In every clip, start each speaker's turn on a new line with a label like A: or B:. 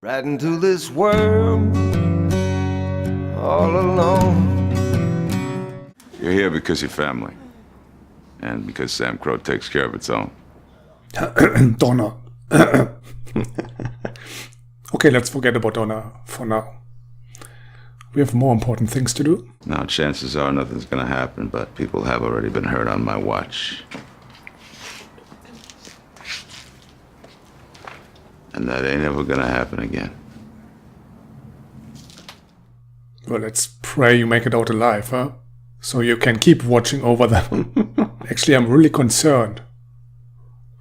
A: Right into this world, all alone.
B: You're here because you're family. And because Sam Crow takes care of its own.
C: Donna. Okay, let's forget about Donna for now. We have more important things to do.
B: Now, chances are nothing's gonna happen, but people have already been hurt on my watch. And that ain't ever gonna happen again.
C: Well, let's pray you make it out alive, huh? So you can keep watching over them. Actually, I'm really concerned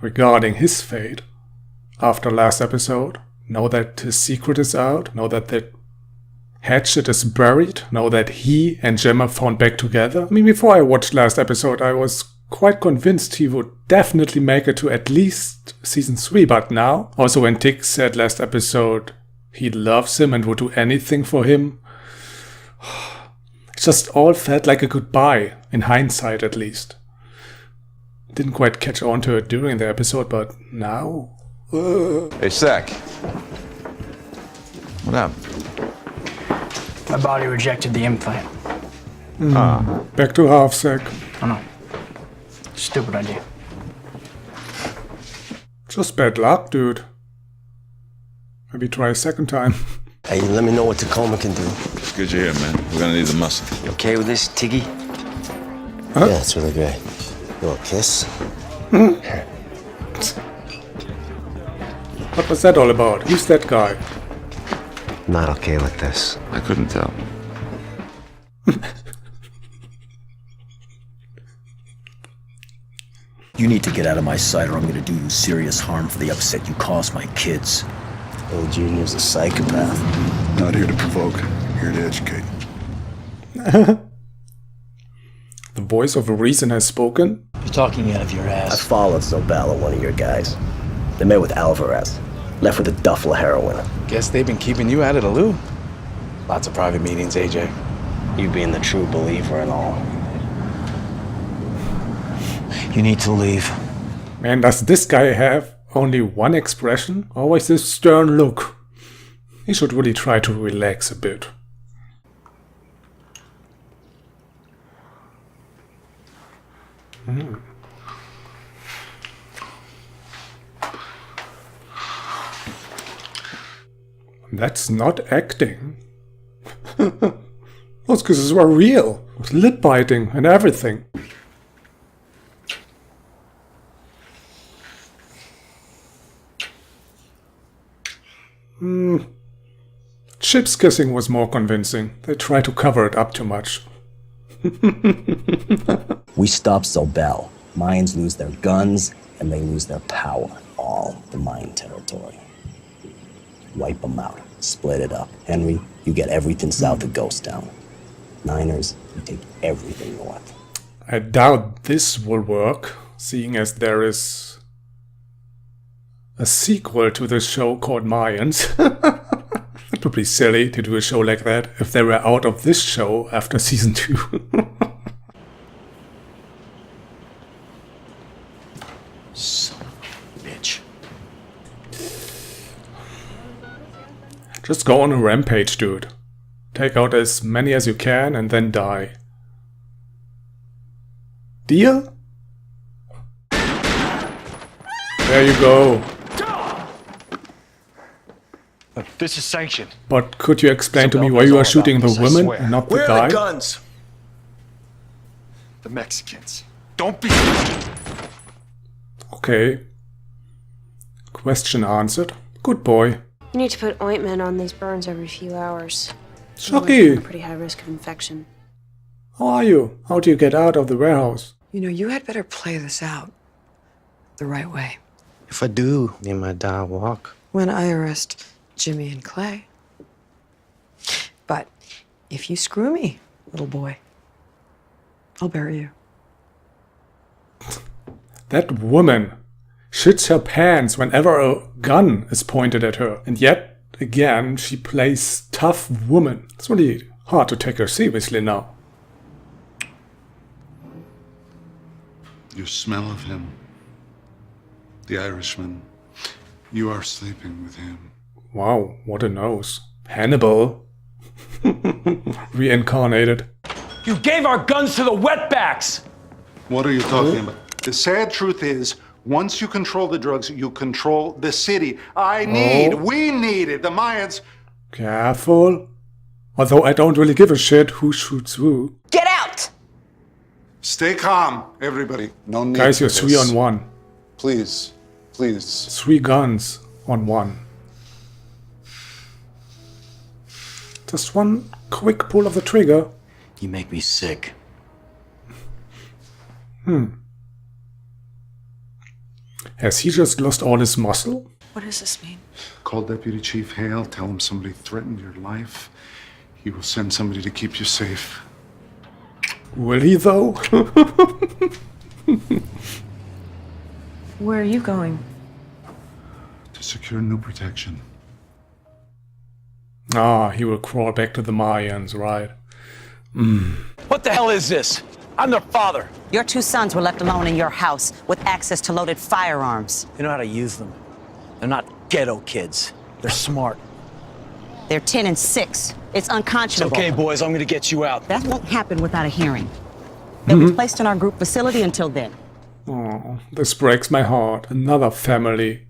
C: regarding his fate after last episode. Now that his secret is out, now that the hatchet is buried, now that he and Gemma found back together. I mean, before I watched last episode, I was quite convinced he would definitely make it to at least season 3, but now, also when Tick said last episode he loves him and would do anything for him, it just all felt like a goodbye, in hindsight at least. Didn't quite catch on to it during the episode, but now...
B: Hey, Sack. What up?
D: My body rejected the implant.
C: Back to half sec.
D: I know. Stupid idea.
C: Just bad luck, dude. Maybe try a second time.
E: Hey, let me know what Tacoma can do.
B: It's good you're here, man. We're gonna need the muscle.
E: You okay with this, Tiggy?
C: Huh?
E: Yeah, it's really great. You want a kiss?
C: What was that all about? Who's that guy?
E: Not okay with this.
B: I couldn't tell.
F: You need to get out of my sight or I'm gonna do you serious harm for the upset you caused my kids.
E: Little Junior's a psychopath.
G: Not here to provoke, here to educate.
C: The voice of reason has spoken.
F: You're talking out of your
E: I
F: ass.
E: followed Sobala, one of your guys. They met with Alvarez. Left with a duffel of heroin.
H: Guess they've been keeping you out of the loop. Lots of private meetings, AJ.
E: You being the true believer and all.
F: You need to leave.
C: Man, does this guy have only one expression? Always this stern look. He should really try to relax a bit. That's not acting. Those kisses were real, with lip biting and everything. Chip's kissing was more convincing. They tried to cover it up too much.
F: We stop Zobel. Minds lose their guns and they lose their power. All the mine territory. Wipe them out. Split it up. Henry, you get everything south of Ghost Town. Niners, you take everything north.
C: I doubt this will work, seeing as there is a sequel to this show called Mayans. It would be silly to do a show like that if they were out of this show after season 2.
F: Son of a bitch.
C: Just go on a rampage, dude. Take out as many as you can and then die. Deal? There you go.
H: This is sanctioned.
C: But could you explain to me why you are shooting the women and not the
G: Where
C: guy?
G: are the guns?
H: The Mexicans. Don't be...
C: Okay. Question answered. Good boy.
I: You need to put ointment on these burns every few hours.
C: Shocky!
I: You're at pretty high risk of infection.
C: How are you? How do you get out of the warehouse?
J: You know, you had better play this out the right way.
E: If I do, you might die walk.
J: When I arrest Jimmy and Clay. But if you screw me, little boy, I'll bury you.
C: That woman shits her pants whenever a gun is pointed at her. And yet, again, she plays tough woman. It's really hard to take her seriously now.
G: You smell of him. The Irishman. You are sleeping with him.
C: Wow, what a nose. Hannibal. Reincarnated.
K: You gave our guns to the wetbacks!
G: What are you talking about? The sad truth is, once you control the drugs, you control the city. We needed the Mayans.
C: Careful. Although I don't really give a shit who shoots who.
J: Get out!
G: Stay calm, everybody. No need
C: Guys,
G: for
C: you're
G: this.
C: 3 on 1.
G: Please, please.
C: 3 guns on 1. Just one quick pull of the trigger.
E: You make me sick.
C: Has he just lost all his muscle?
J: What does this mean?
G: Call Deputy Chief Hale. Tell him somebody threatened your life. He will send somebody to keep you safe.
C: Will he though?
J: Where are you going?
G: To secure new protection.
C: Ah, he will crawl back to the Mayans, right?
K: What the hell is this? I'm their father.
L: Your 2 sons were left alone in your house with access to loaded firearms.
K: They know how to use them. They're not ghetto kids. They're smart.
L: They're 10 and 6. It's
K: It's
L: unconscionable.
K: okay, boys. I'm gonna get you out.
L: That won't happen without a hearing. They'll be placed in our group facility until then.
C: Oh, this breaks my heart. Another family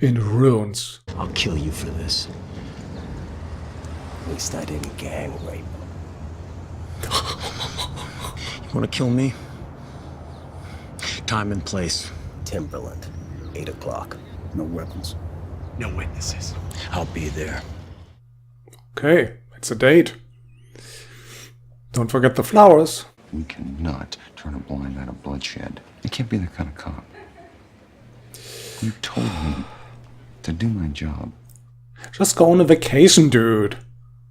C: in ruins.
E: I'll kill you for this. At least I didn't gang rape.
K: You wanna kill me? Time and place.
E: Timberland, 8 o'clock. No weapons.
K: No witnesses. I'll be there.
C: Okay, it's a date. Don't forget the flowers.
B: We cannot turn a blind eye to bloodshed. I can't be that kind of cop. You told me to do my job.
C: Just go on a vacation, dude.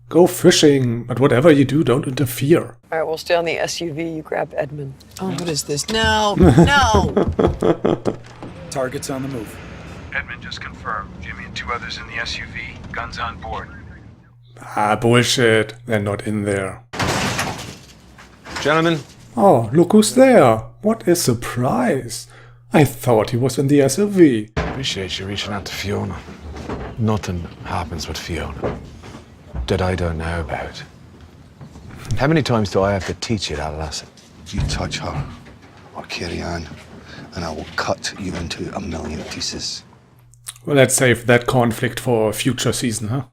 C: Go fishing, but whatever you do, don't interfere.
J: All right, we'll stay on the SUV. You grab Edmund. Oh, what is this? No, no!
K: Target's on the move.
M: Edmund just confirmed. Jimmy and 2 others in the SUV. Guns on board.
C: Ah, bullshit. They're not in there.
M: Gentlemen.
C: Oh, look who's there. What a surprise. I thought he was in the SUV.
M: Appreciate you reaching out to Fiona. Nothing happens with Fiona that I don't know about. How many times do I have to teach you that lesson?
G: You touch her or carry on, and I will cut you into 1,000,000 pieces.
C: Well, let's save that conflict for a future season, huh?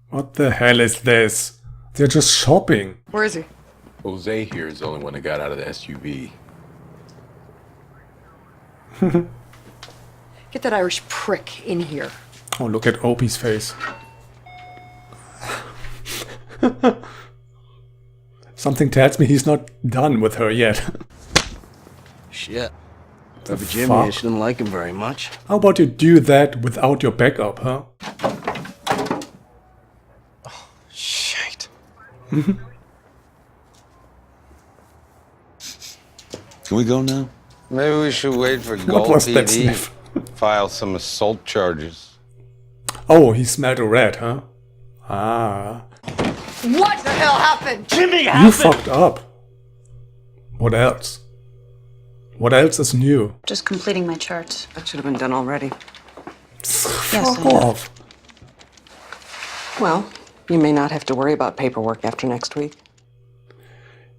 C: What the hell is this? They're just shopping.
J: Where is he?
N: Jose here is the only one that got out of the SUV.
J: Get that Irish prick in here.
C: Oh, look at Opie's face. Something tells me he's not done with her yet.
E: Shit.
C: The
E: Over Jimmy, I
C: fuck?
E: shouldn't like him very much.
C: How about you do that without your backup, huh?
N: Shit.
B: Can we go now?
N: Maybe we should wait for
C: What
N: Gold
C: was that
N: PD.
C: sniff?
N: File some assault charges.
C: Oh, he smelled a rat, huh? Ah.
J: What the hell happened?
K: Jimmy
C: You fucked up. What else? What else is new?
I: Just completing my charts.
J: That should have been done already.
C: Fuck off.
J: Well, you may not have to worry about paperwork after next week.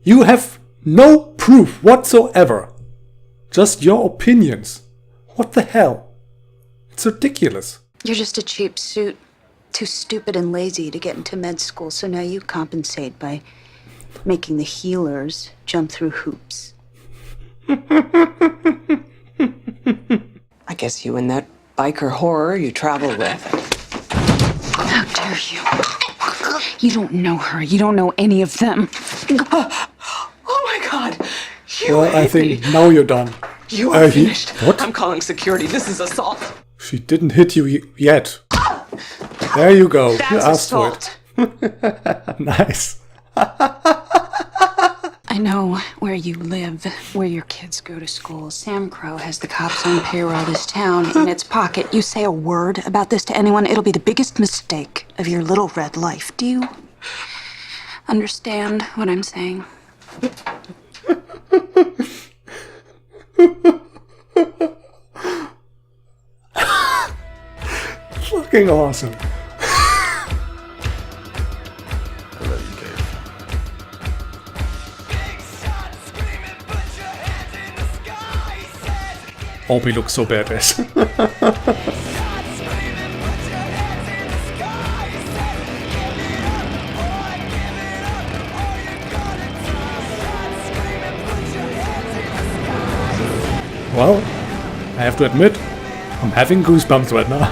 C: You have no proof whatsoever. Just your opinions. What the hell? It's ridiculous.
I: You're just a cheap suit. Too stupid and lazy to get into med school, so now you compensate by making the healers jump through hoops.
J: I guess you and that biker horror you travel with.
I: How dare you? You don't know her. You don't know any of them.
J: Oh my God! You
C: Well, I
J: hit
C: think
J: me.
C: now you're done.
J: You are
C: he-
J: finished.
C: What?
J: I'm calling security. This is assault.
C: She didn't hit you yet. There you go.
J: That's
C: You asked
J: assault.
C: for it. Nice.
I: I know where you live, where your kids go to school. Sam Crow has the cops on payroll this town in its pocket. You say a word about this to anyone, it'll be the biggest mistake of your little red life. Do you understand what I'm saying?
C: Fucking awesome.
N: I love you, Dave.
C: Opie looks so badass. Well, I have to admit, I'm having goosebumps right now.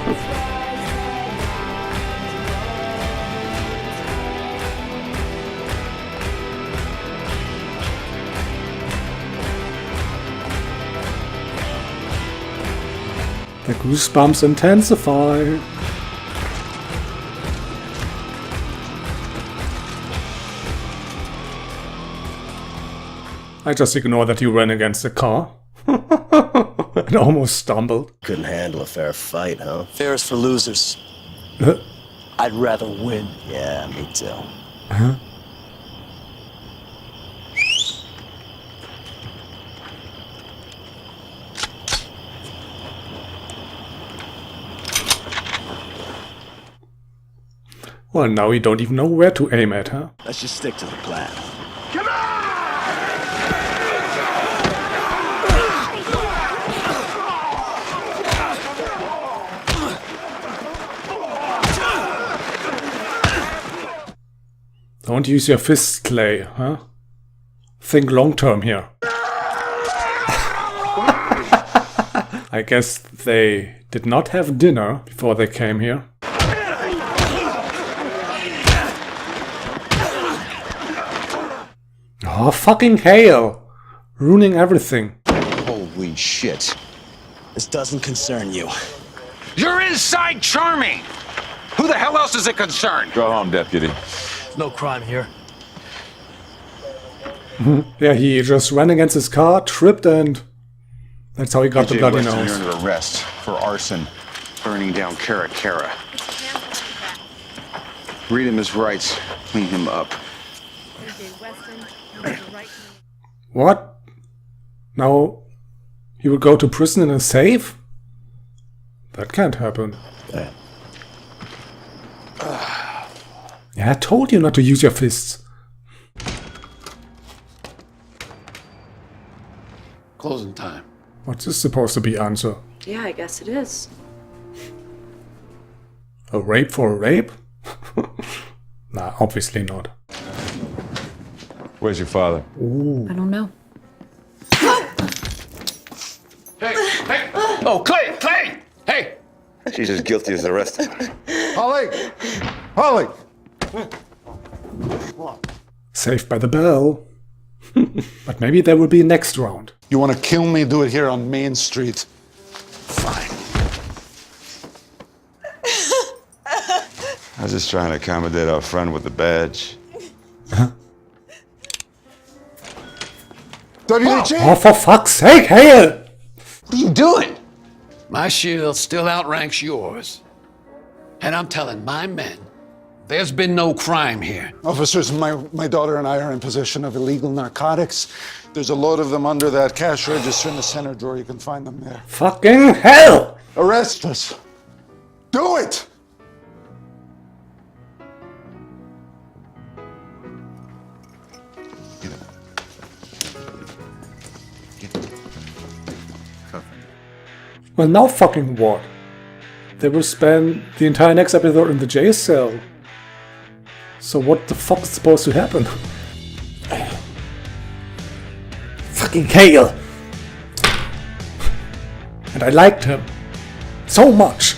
C: The goosebumps intensify. I just ignore that you ran against the car. And almost stumbled.
E: Couldn't handle a fair fight, huh?
K: Fair is for losers. I'd rather win.
E: Yeah, me too.
C: Huh? Well, now we don't even know where to aim at, huh?
E: Let's just stick to the plan.
C: Don't use your fists, Clay, huh? Think long term here. I guess they did not have dinner before they came here. Oh, fucking hail! Ruining everything.
B: Holy shit.
E: This doesn't concern you.
K: You're inside charming! Who the hell else is it concerned?
N: Go home, deputy.
K: No crime here.
C: Yeah, he just ran against his car, tripped, and that's how he got the
B: AJ
C: bloody
B: Weston,
C: nose.
B: You're under arrest for arson, burning down Cara. Read him his rights, clean him up.
C: What? Now he would go to prison in a safe? That can't happen. Yeah, I told you not to use your fists.
K: Closing time.
C: What's this supposed to be, answer?
I: Yeah, I guess it is.
C: A rape for a rape? Nah, obviously not.
N: Where's your father?
C: Ooh.
I: I don't know.
K: Hey! Oh, Clay! Hey!
N: She's as guilty as the rest of us.
G: Holly!
C: Saved by the bell. But maybe there will be a next round.
G: You want to kill me? Do it here on Main Street.
N: Fine. I was just trying to accommodate our friend with the badge.
G: WHA!
C: Oh, for fuck's sake, Hale!
K: What are you doing? My shield still outranks yours. And I'm telling my men, there's been no crime here.
G: Officers, my daughter and I are in possession of illegal narcotics. There's a load of them under that cash register in the center drawer. You can find them there.
C: Fucking hell!
G: Arrest us. Do it!
C: Well, now fucking what? They will spend the entire next episode in the jail cell. So what the fuck is supposed to happen? Fucking Hale! And I liked him. So much.